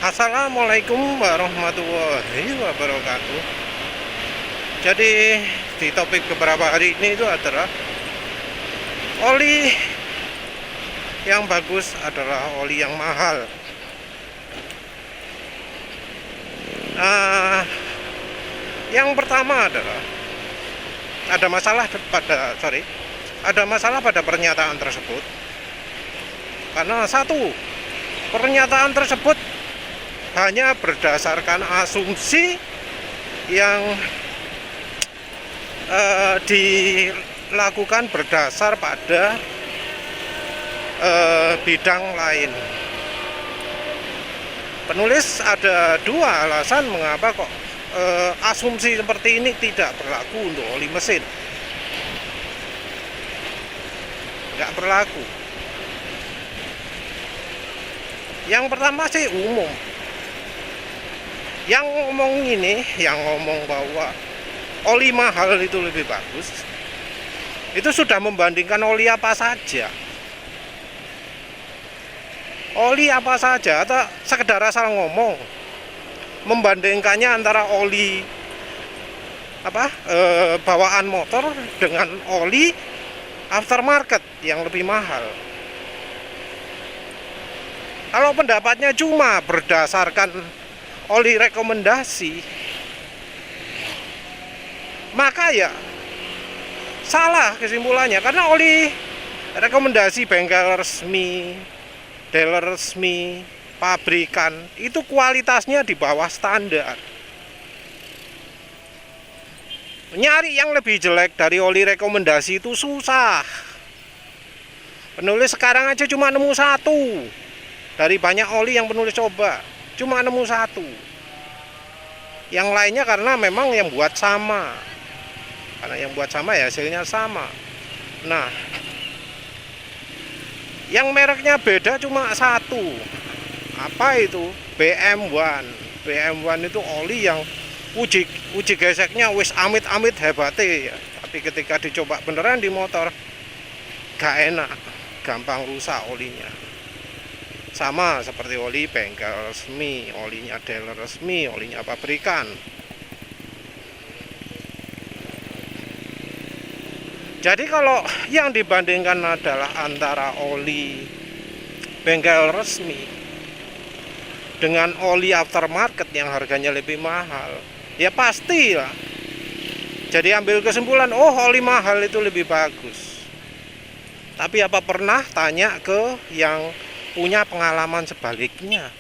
Assalamualaikum warahmatullahi wabarakatuh. Jadi di topik beberapa hari ini itu adalah oli yang bagus adalah oli yang mahal. Yang pertama adalah ada masalah pada pernyataan tersebut, karena satu, pernyataan tersebut hanya berdasarkan asumsi yang dilakukan berdasar pada bidang lain. Penulis ada dua alasan mengapa kok asumsi seperti ini tidak berlaku untuk oli mesin. Nggak berlaku. Yang pertama sih umum. Yang ngomong bahwa oli mahal itu lebih bagus, itu sudah membandingkan oli apa saja. Oli apa saja, atau sekedar asal ngomong membandingkannya antara oli bawaan motor dengan oli aftermarket yang lebih mahal. Kalau pendapatnya cuma berdasarkan oli rekomendasi, maka ya salah kesimpulannya, karena oli rekomendasi bengkel resmi, dealer resmi, pabrikan itu kualitasnya di bawah standar. Nyari yang lebih jelek dari oli rekomendasi itu susah. Penulis sekarang aja cuma nemu satu dari banyak oli yang penulis coba, cuma nemu satu. Yang lainnya karena memang yang buat sama, karena yang buat sama ya hasilnya sama. Nah, yang mereknya beda cuma satu. Apa itu? BM1. BM1 itu oli yang uji geseknya wis amit-amit hebate ya. Tapi ketika dicoba beneran di motor gak enak, gampang rusak olinya. Sama seperti oli bengkel resmi, olinya dealer resmi, olinya pabrikan. Jadi kalau yang dibandingkan adalah antara oli bengkel resmi dengan oli aftermarket yang harganya lebih mahal, ya pastilah. Jadi ambil kesimpulan, oh oli mahal itu lebih bagus. Tapi apa pernah tanya ke yang punya pengalaman sebaliknya,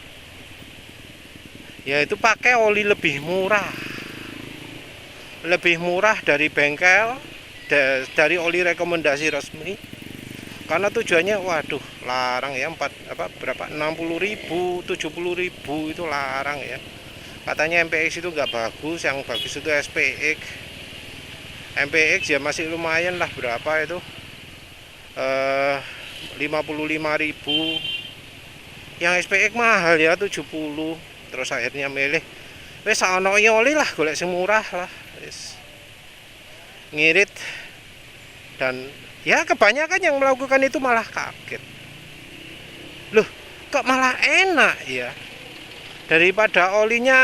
yaitu pakai oli lebih murah dari bengkel, dari oli rekomendasi resmi, karena tujuannya waduh larang ya, berapa 60.000 70.000 itu larang ya. Katanya MPX itu nggak bagus, yang bagus itu SPX. MPX ya masih lumayan lah, berapa itu 55.000. Yang SPX mahal ya 70. Terus akhirnya milih wis ana oli lah, golek sing murah lah, wis ngirit. Dan ya kebanyakan yang melakukan itu malah kaget, loh kok malah enak ya, daripada olinya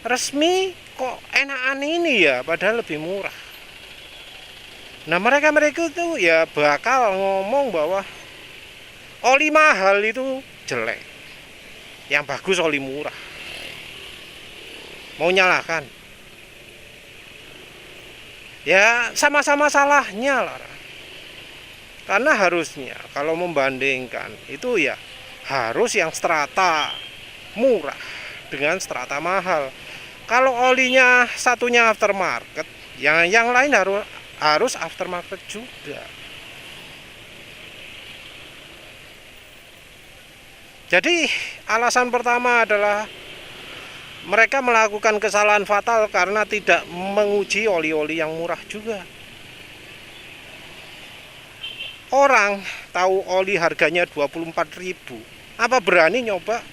resmi kok enakan ini ya, padahal lebih murah. Nah mereka itu ya bakal ngomong bahwa oli mahal itu jelek, yang bagus oli murah. Mau nyalahkan? Ya sama-sama salahnya lah. Karena harusnya kalau membandingkan itu ya harus yang strata murah dengan strata mahal. Kalau olinya satunya aftermarket, yang lain harus aftermarket juga. Jadi alasan pertama adalah mereka melakukan kesalahan fatal karena tidak menguji oli-oli yang murah juga. Orang tahu oli harganya 24.000, apa berani nyoba?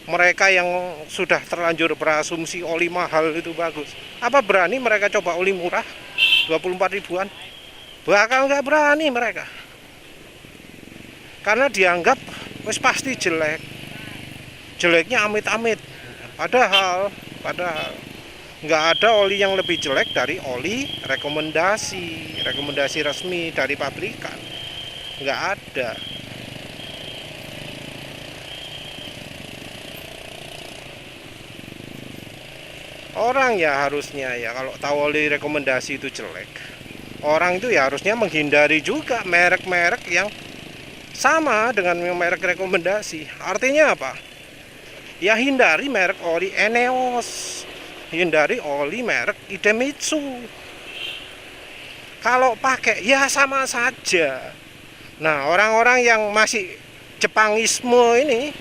Mereka yang sudah terlanjur berasumsi oli mahal itu bagus, apa berani mereka coba oli murah 24 ribuan? Bakal nggak berani mereka, karena dianggap wis pasti jelek. jeleknya amit-amit. Padahal nggak ada oli yang lebih jelek dari oli rekomendasi resmi dari pabrikan. Nggak ada. Orang ya harusnya ya kalau tahu oli rekomendasi itu jelek, orang itu ya harusnya menghindari juga merek-merek yang sama dengan merek rekomendasi. Artinya apa? Ya hindari merek oli Eneos, hindari oli merek Idemitsu. Kalau pakai ya sama saja. Nah, orang-orang yang masih Jepangisme ini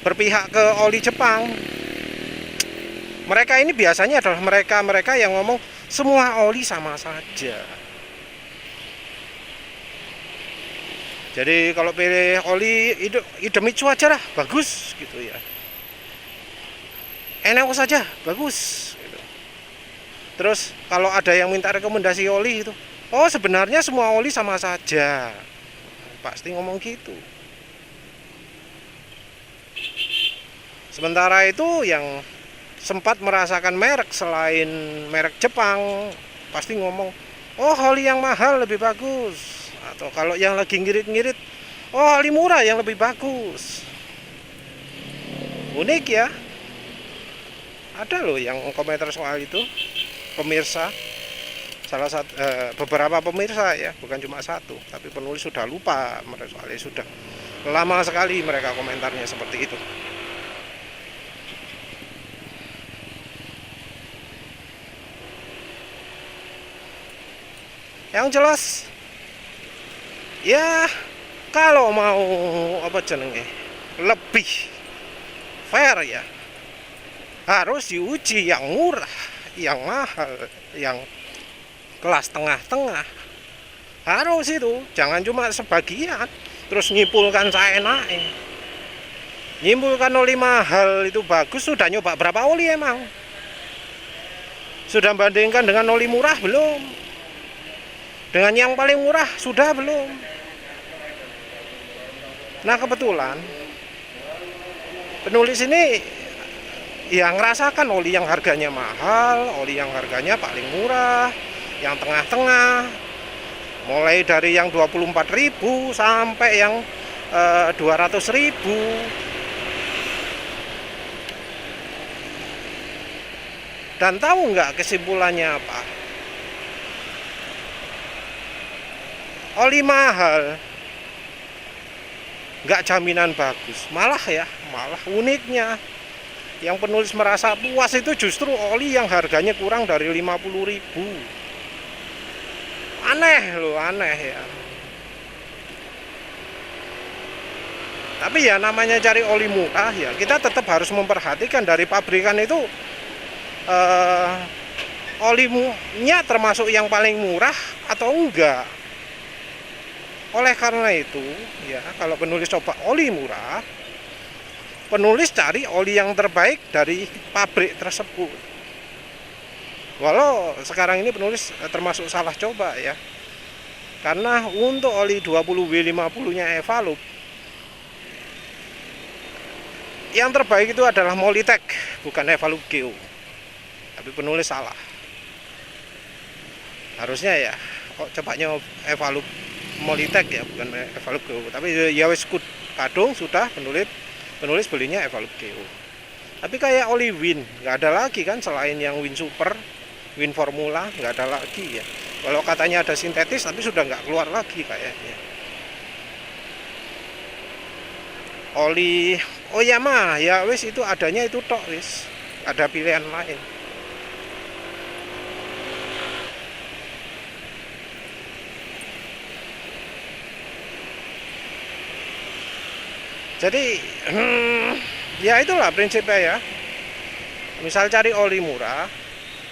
berpihak ke oli Jepang, mereka ini biasanya adalah mereka yang ngomong semua oli sama saja. Jadi kalau pilih oli Idemitsu aja lah, bagus gitu ya. Eneos saja, bagus gitu. Terus kalau ada yang minta rekomendasi oli itu, oh sebenarnya semua oli sama saja. Pasti ngomong gitu. Sementara itu yang sempat merasakan merek selain merek Jepang pasti ngomong, oh oli yang mahal lebih bagus. Atau kalau yang lagi ngirit-ngirit, oh oli murah yang lebih bagus. Unik ya. Ada loh yang komentar soal itu, pemirsa. Salah satu beberapa pemirsa ya, bukan cuma satu, tapi penulis sudah lupa soalnya sudah lama sekali mereka komentarnya seperti itu. Yang jelas ya kalau mau apa jenenge lebih fair ya harus diuji yang murah, yang mahal, yang kelas tengah-tengah. Harus itu, jangan cuma sebagian terus nyimpulkan seenaknya. Nyimpulkan oli mahal itu bagus, sudah nyoba berapa oli emang? Sudah bandingkan dengan oli murah belum? Dengan yang paling murah sudah belum? Nah kebetulan penulis ini ya ngerasakan oli yang harganya mahal, oli yang harganya paling murah, yang tengah-tengah, mulai dari yang 24.000 sampai yang 200.000. Dan tahu nggak kesimpulannya apa? Oli mahal nggak jaminan bagus, malah uniknya yang penulis merasa puas itu justru oli yang harganya kurang dari 50.000. Aneh ya. Tapi ya namanya cari oli murah ya, kita tetap harus memperhatikan dari pabrikan itu olinya termasuk yang paling murah atau enggak. Oleh karena itu ya kalau penulis coba oli murah, penulis cari oli yang terbaik dari pabrik tersebut. Walau sekarang ini penulis termasuk salah coba ya. Karena untuk oli 20W50-nya Evalup, yang terbaik itu adalah Molitech, bukan Evalup Geo. Tapi penulis salah. Harusnya ya, kok cobanya Evalup Molitech ya, bukan Evalup Geo. Tapi ya wis kadung sudah penulis belinya Evalup Geo. Tapi kayak oli Win, nggak ada lagi kan selain yang Win Super, Win Formula, nggak ada lagi ya. Kalau katanya ada sintetis, tapi sudah nggak keluar lagi kayaknya. Oli, oh ya mah, ya wis itu adanya itu tok wis, ada pilihan lain. Jadi ya itulah prinsipnya ya. Misal cari oli murah,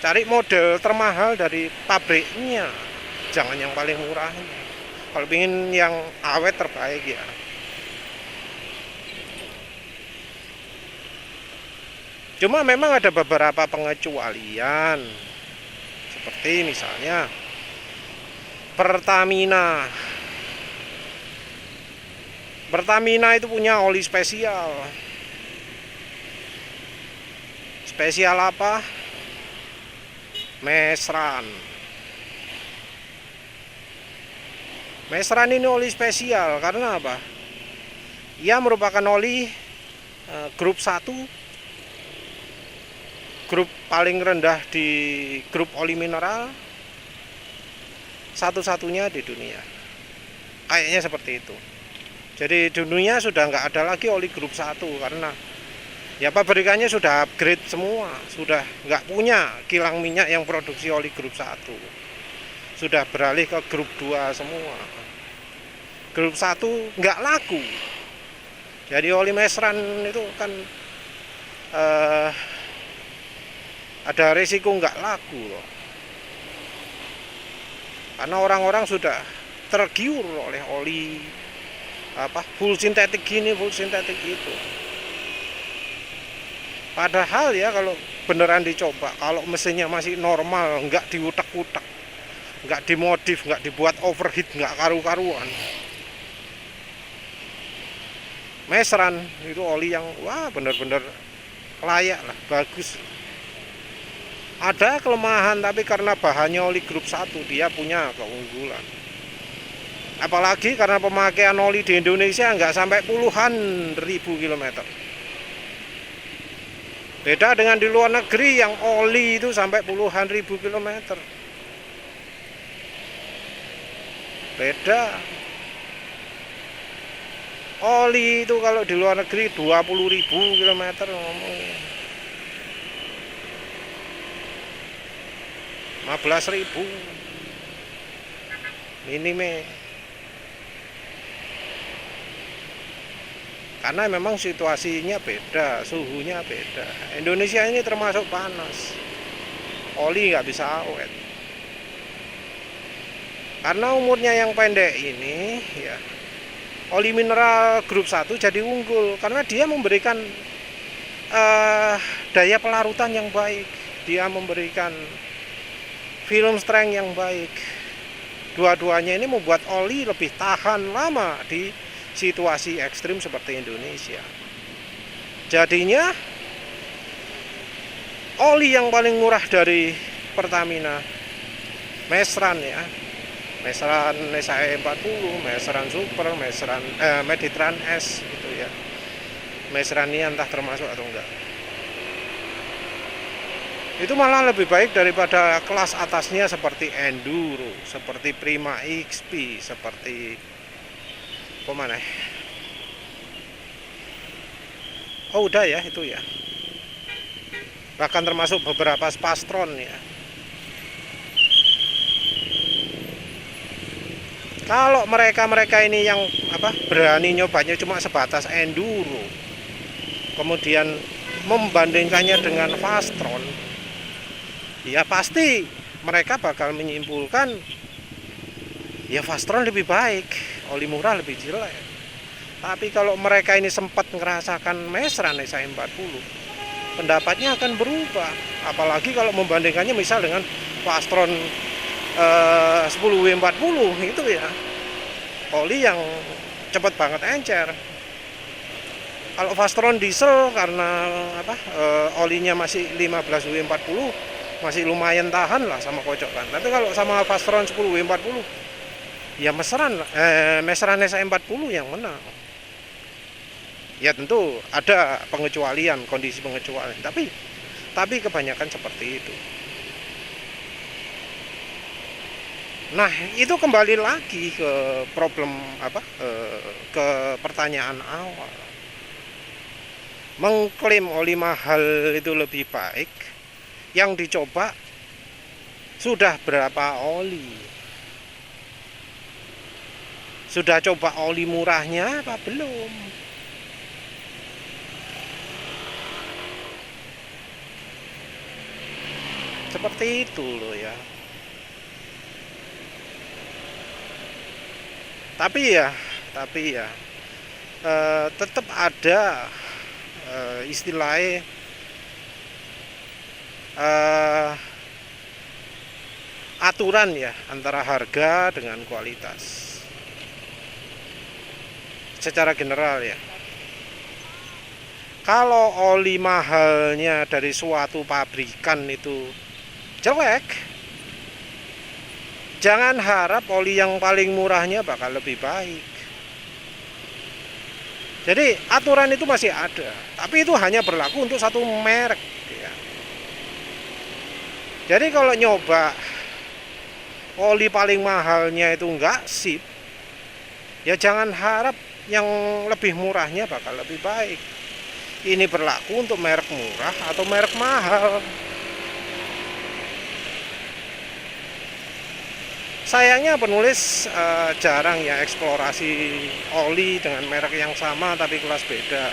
cari model termahal dari pabriknya, jangan yang paling murah. Kalau ingin yang awet terbaik ya. Cuma memang ada beberapa pengecualian, seperti misalnya Pertamina. Pertamina itu punya oli spesial. Spesial apa? Mesran. Mesran ini oli spesial karena apa? Ia merupakan oli grup 1, grup paling rendah di grup oli mineral, satu-satunya di dunia. Kayaknya seperti itu. Jadi di dunia sudah nggak ada lagi oli grup 1 karena ya pabrikannya sudah upgrade semua, sudah nggak punya kilang minyak yang produksi oli grup 1. Sudah beralih ke grup 2 semua. Grup 1 nggak laku. Jadi oli mesran itu kan ada risiko nggak laku loh. Karena orang-orang sudah tergiur oleh oli full sintetik gini, full sintetik itu. Padahal ya kalau beneran dicoba, kalau mesinnya masih normal, nggak diutak-utak, nggak dimodif, nggak dibuat overheat, nggak karu-karuan, mesran itu oli yang wah bener-bener layak lah, bagus. Ada kelemahan tapi karena bahannya oli grup 1 dia punya keunggulan. Apalagi karena pemakaian oli di Indonesia nggak sampai puluhan ribu kilometer. Beda dengan di luar negeri yang oli itu sampai puluhan ribu kilometer. Beda. Oli itu kalau di luar negeri 20.000 kilometer ngomongnya. 15.000 minime. Karena memang situasinya beda, suhunya beda. Indonesia ini termasuk panas, oli nggak bisa awet. Karena umurnya yang pendek ini, ya oli mineral grup 1 jadi unggul karena dia memberikan daya pelarutan yang baik, dia memberikan film strength yang baik. Dua-duanya ini membuat oli lebih tahan lama di situasi ekstrim seperti Indonesia. Jadinya oli yang paling murah dari Pertamina mesran ya, mesran SAE 40, mesran super, mesran Meditran S gitu ya. Mesran ini entah termasuk atau enggak, itu malah lebih baik daripada kelas atasnya seperti Enduro, seperti Prima XP, seperti mana? Oh udah ya itu ya. Bahkan termasuk beberapa Spastron ya. Kalau mereka ini yang berani nyobanya cuma sebatas Enduro, kemudian membandingkannya dengan Fastron, ya pasti mereka bakal menyimpulkan ya Fastron lebih baik, oli murah lebih jelek. Tapi kalau mereka ini sempat ngerasakan mesran SAE 40, pendapatnya akan berubah. Apalagi kalau membandingkannya misal dengan Fastron 10W40 itu ya, oli yang cepat banget encer. Kalau Fastron diesel karena olinya masih 15W40 masih lumayan tahan lah sama kocokan. Tapi kalau sama Fastron 10W40 ya mesran SAE 40 yang menang. Ya tentu ada pengecualian, kondisi pengecualian, tapi kebanyakan seperti itu. Nah, itu kembali lagi ke problem ke pertanyaan awal. Mengklaim oli mahal itu lebih baik, yang dicoba sudah berapa oli? Sudah coba oli murahnya apa belum? Seperti itu loh ya. Tapi ya tetap ada istilahnya aturan ya antara harga dengan kualitas secara general ya. Kalau oli mahalnya dari suatu pabrikan itu jelek, jangan harap oli yang paling murahnya bakal lebih baik. Jadi aturan itu masih ada, tapi itu hanya berlaku untuk satu merek ya. Jadi kalau nyoba oli paling mahalnya itu enggak sip, ya jangan harap yang lebih murahnya bakal lebih baik. Ini berlaku untuk merek murah atau merek mahal. Sayangnya penulis jarang ya eksplorasi oli dengan merek yang sama tapi kelas beda.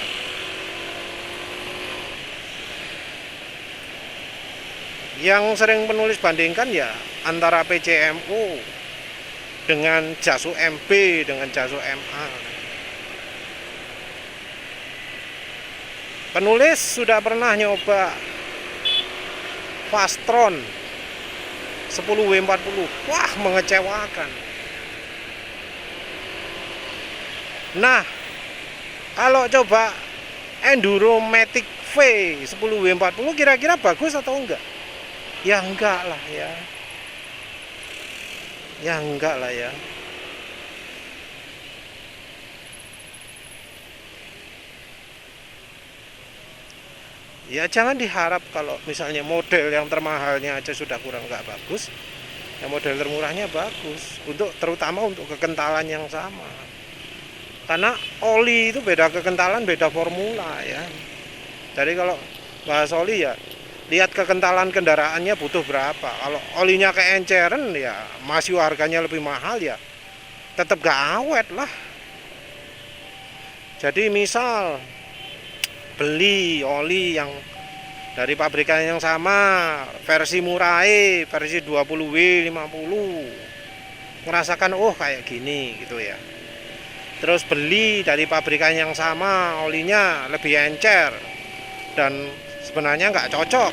Yang sering penulis bandingkan ya antara PCMO dengan Jaso MB dengan Jaso MA. Penulis sudah pernah nyoba Fastron 10W40. Wah, mengecewakan. Nah, kalau coba Enduro Matic V 10W40 kira-kira bagus atau enggak? Ya enggak lah ya. Ya enggak lah ya. Ya jangan diharap kalau misalnya model yang termahalnya aja sudah kurang nggak bagus, ya model termurahnya bagus, terutama untuk kekentalan yang sama. Karena oli itu beda kekentalan, beda formula ya. Jadi kalau bahas oli ya lihat kekentalan kendaraannya butuh berapa. Kalau olinya keenceren ya masih harganya lebih mahal ya tetap gak awet lah. Jadi misal beli oli yang dari pabrikan yang sama, versi murai, versi 20W 50, ngerasakan oh kayak gini gitu ya. Terus beli dari pabrikan yang sama, olinya lebih encer dan sebenarnya nggak cocok,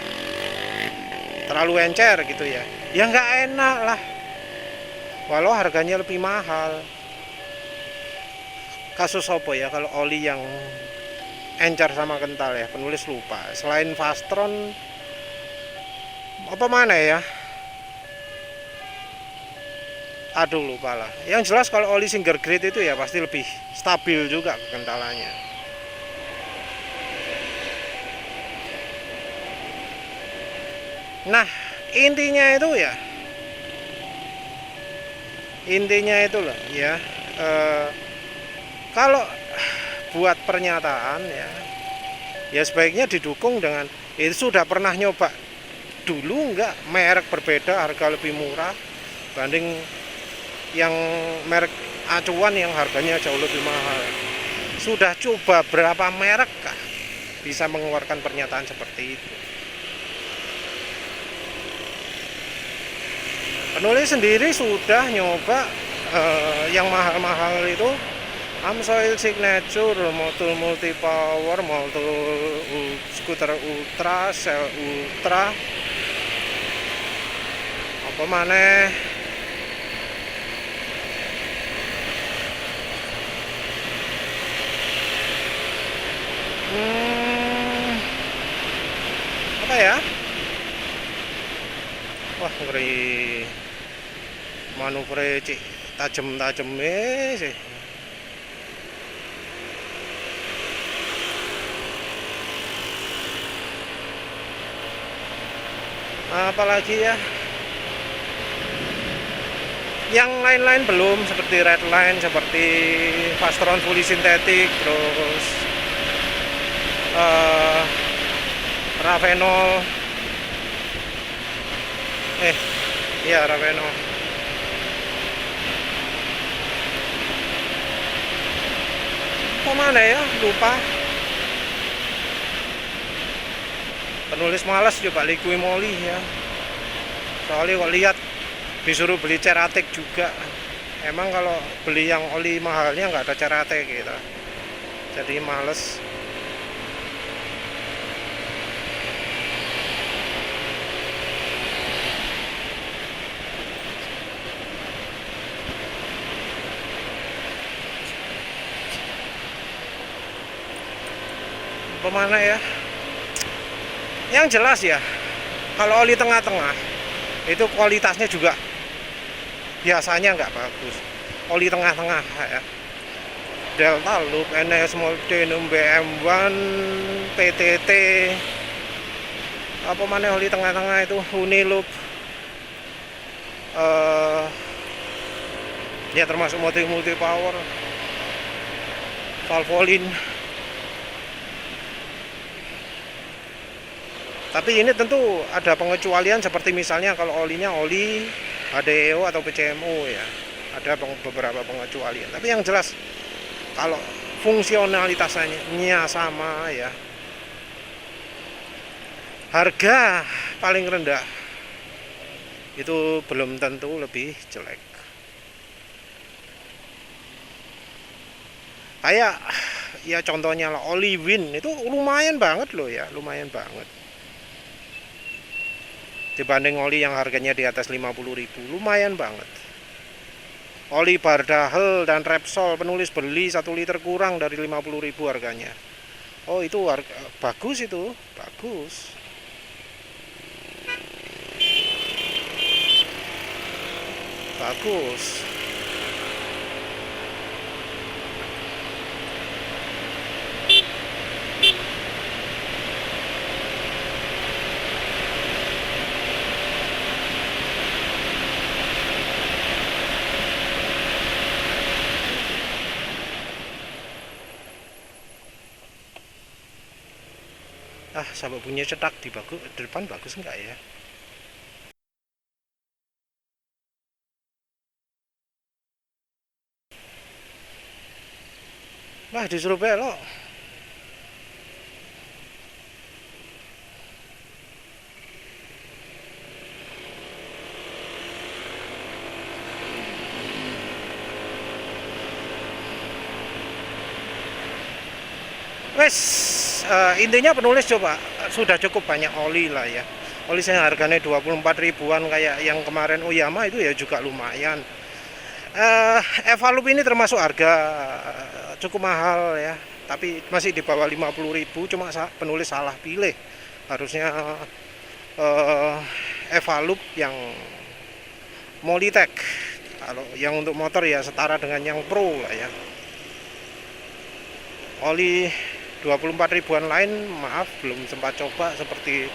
terlalu encer gitu ya, ya nggak enak lah walau harganya lebih mahal. Kasus apa ya kalau oli yang encer sama kental ya, penulis lupa. Selain Fastron apa mana ya, aduh lupa lah. Yang jelas kalau oli single grade itu ya pasti lebih stabil juga kekentalannya. Nah intinya itu ya, loh ya, kalau buat pernyataan ya sebaiknya didukung dengan itu sudah pernah nyoba dulu enggak merek berbeda harga lebih murah banding yang merek acuan yang harganya jauh lebih mahal. Sudah coba berapa merek kah bisa mengeluarkan pernyataan seperti itu? Penulis sendiri sudah nyoba yang mahal-mahal itu Amsoil Signature, Motul Multi Power, Motul Scooter Ultra, Cell Ultra, apa mana? Apa ya? Wah ngeri, manuver cik tajem-tajem sih. Apalagi ya yang lain-lain belum, seperti Redline, seperti Fastron fully sintetik, terus Ravenol iya Ravenol. Mana ya, lupa. Penulis malas coba liquid moly ya, soalnya kok lihat disuruh beli Ceratek juga. Emang kalau beli yang oli mahalnya nggak ada Ceratek gitu, jadi males. Pemana ya, yang jelas ya, kalau oli tengah-tengah itu kualitasnya juga biasanya nggak bagus. Oli tengah-tengah ya, Delta Loop, NS Moldenum, BM1, PTT, apa mana oli tengah-tengah itu, Uniloop, ya termasuk multi power, Valvoline. Tapi ini tentu ada pengecualian, seperti misalnya kalau olinya oli HDEO atau PCMO ya, ada beberapa pengecualian. Tapi yang jelas kalau fungsionalitasnya sama ya, harga paling rendah itu belum tentu lebih jelek. Kayak ya contohnya lah, oli Win itu lumayan banget loh ya, lumayan banget dibanding oli yang harganya di atas 50.000, lumayan banget. Oli Bardahel dan Repsol penulis beli 1 liter kurang dari 50.000 harganya. Oh itu bagus, itu bagus. Bagus. Sampai punya cetak di depan bagus enggak ya? Nah disuruh belok. Wes, intinya penulis coba sudah cukup banyak oli lah ya. Oli saya harganya 24 ribuan kayak yang kemarin Oyama itu ya juga lumayan. Evalup ini termasuk harga cukup mahal ya, tapi masih di bawah 50.000, cuma penulis salah pilih. Harusnya Evalup yang Molitech. Kalau yang untuk motor ya setara dengan yang Pro lah ya. Oli 24 ribuan lain maaf belum sempat coba, seperti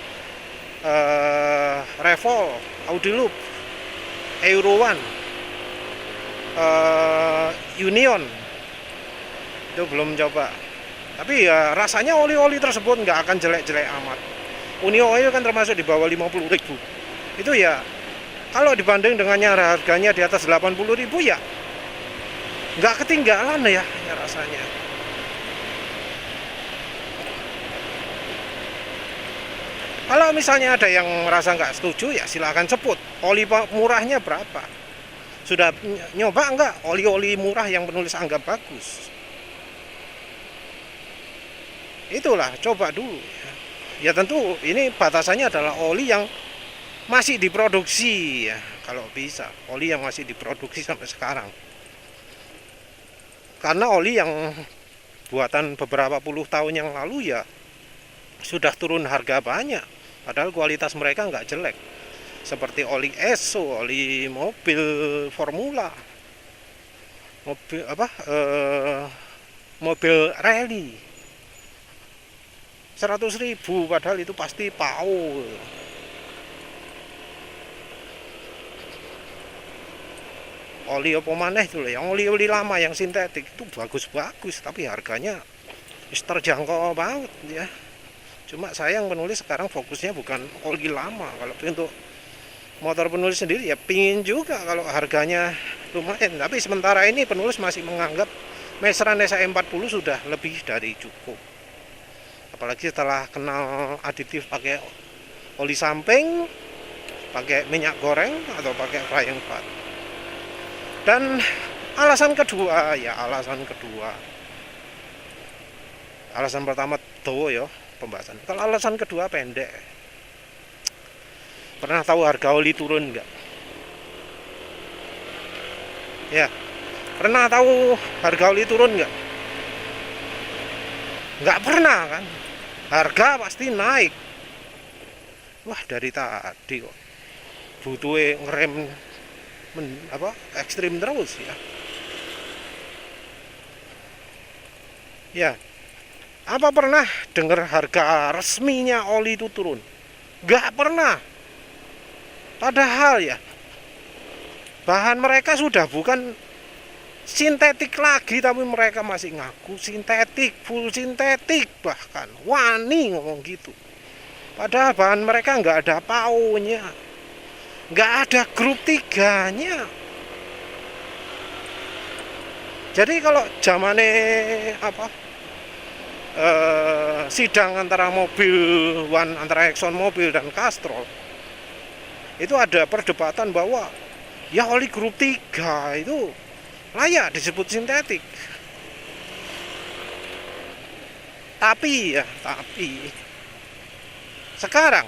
Revol, Audiloop, Euro One, Union itu belum coba. Tapi ya rasanya oli-oli tersebut nggak akan jelek-jelek amat. Unio Oil kan termasuk di bawah 50.000. Itu ya kalau dibanding dengannya harganya di atas 80.000 ya nggak ketinggalan ya rasanya. Kalau misalnya ada yang merasa nggak setuju ya silakan sebut oli murahnya berapa. Sudah nyoba nggak oli-oli murah yang penulis anggap bagus? Itulah, coba dulu. Ya tentu ini batasannya adalah oli yang masih diproduksi ya, kalau bisa oli yang masih diproduksi sampai sekarang. Karena oli yang buatan beberapa puluh tahun yang lalu ya sudah turun harga banyak, padahal kualitas mereka nggak jelek, seperti oli Esso, oli mobil Formula, mobil rally 100.000, padahal itu pasti PAO. Oli apa maneh itu loh, yang oli lama yang sintetik itu bagus-bagus, tapi harganya terjangkau banget ya. Cuma sayang penulis sekarang fokusnya bukan oli lama. Kalau untuk motor penulis sendiri ya pingin juga kalau harganya lumayan, tapi sementara ini penulis masih menganggap Meseran SA40 sudah lebih dari cukup. Apalagi setelah kenal aditif pakai oli samping, pakai minyak goreng atau pakai frying pan. Dan alasan kedua, alasan pertama tuh ya pembahasan. Kalau alasan kedua pendek. Pernah tahu harga oli turun nggak? Ya, pernah tahu harga oli turun nggak? Nggak pernah kan? harga pasti naik. Wah, dari tadi kok butuh ngerem ekstrim terus ya. Ya, apa pernah dengar harga resminya oli itu turun? Gak pernah. Padahal ya, bahan mereka sudah bukan sintetik lagi, tapi mereka masih ngaku sintetik, full sintetik, bahkan wani ngomong gitu. Padahal bahan mereka nggak ada paunya, nggak ada grup 3-nya. Jadi kalau zamannya sidang antara mobil One, antara Exxon Mobil dan Castrol, itu ada perdebatan bahwa ya oli grup 3 itu layak disebut sintetik. Tapi sekarang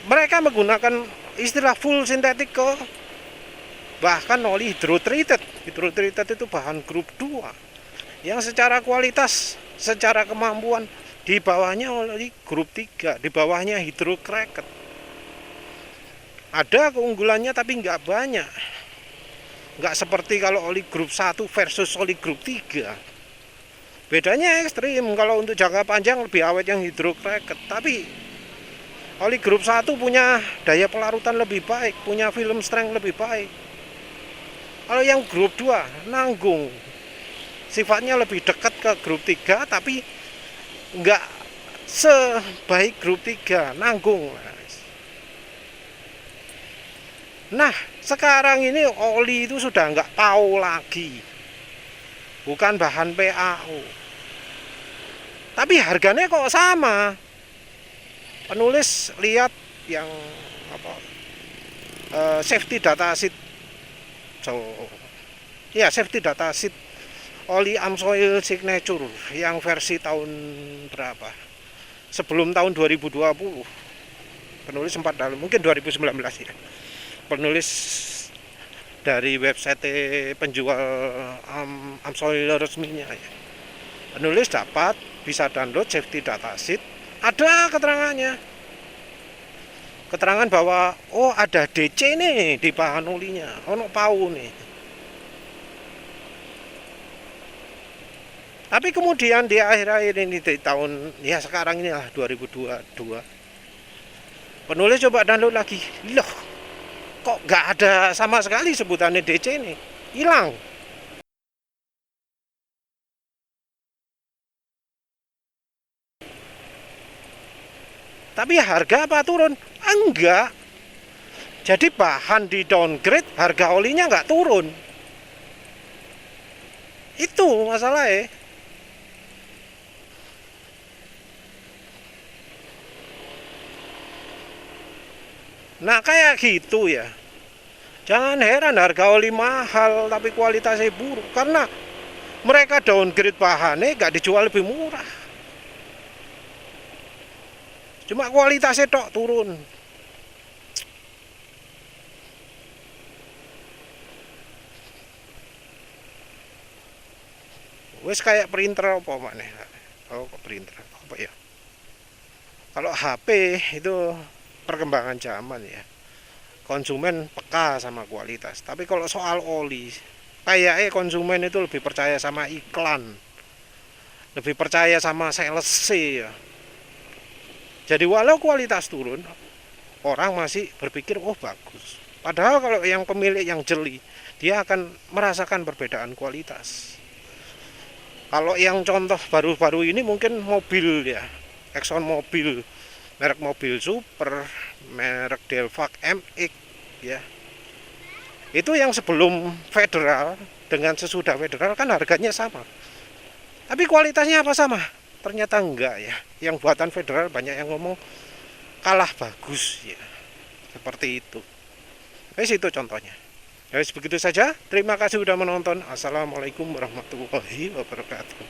mereka menggunakan istilah full sintetik ke bahkan oli hydrotreated. Hydrotreated itu bahan grup 2 yang secara kualitas, secara kemampuan di bawahnya oli grup 3, di bawahnya hydrocracked. Ada keunggulannya tapi nggak banyak. Nggak seperti kalau oli grup 1 versus oli grup 3. Bedanya ekstrim. Kalau untuk jangka panjang lebih awet yang hydrocracked, tapi oli grup 1 punya daya pelarutan lebih baik, punya film strength lebih baik. Kalau yang grup 2 nanggung, sifatnya lebih dekat ke grup 3 tapi nggak sebaik grup 3, nanggung. Nah, sekarang ini oli itu sudah nggak PAO lagi, bukan bahan PAO, tapi harganya kok sama. Penulis lihat yang safety data sheet, safety data sheet oli Amsoil Signature yang versi tahun berapa? Sebelum tahun 2020. Penulis sempat dalam, mungkin 2019 ya. Penulis dari website penjual Amsoil resminya ya. Penulis dapat bisa download safety data sheet, ada keterangannya. Keterangan bahwa ada DC nih di bahan olinya, ono PAO nih. Tapi kemudian di akhir-akhir ini di tahun sekarang ini lah 2022, penulis coba download lagi, loh kok nggak ada sama sekali sebutannya DC nih, hilang. Tapi harga apa turun? Enggak. Jadi bahan di downgrade, harga olinya nggak turun. Itu masalahnya. Nah kayak gitu ya. Jangan heran harga oli mahal tapi kualitasnya buruk, karena mereka downgrade bahannya nggak dijual lebih murah, cuma kualitasnya tok turun. Wes kayak printer apa mana? Printer apa ya? Kalau HP itu perkembangan zaman ya, konsumen peka sama kualitas. Tapi kalau soal oli, kayaknya konsumen itu lebih percaya sama iklan, lebih percaya sama sales ya. Jadi walau kualitas turun, orang masih berpikir bagus. Padahal kalau yang pemilik yang jeli, dia akan merasakan perbedaan kualitas. Kalau yang contoh baru-baru ini mungkin mobil ya, Exxon Mobil, merek mobil super, merek Delvac MX ya. Itu yang sebelum federal dengan sesudah federal kan harganya sama. Tapi kualitasnya apa sama? Ternyata enggak ya. Yang buatan federal banyak yang ngomong kalah bagus ya. Seperti itu. Itu contohnya. Ya begitu saja. Terima kasih sudah menonton. Assalamualaikum warahmatullahi wabarakatuh.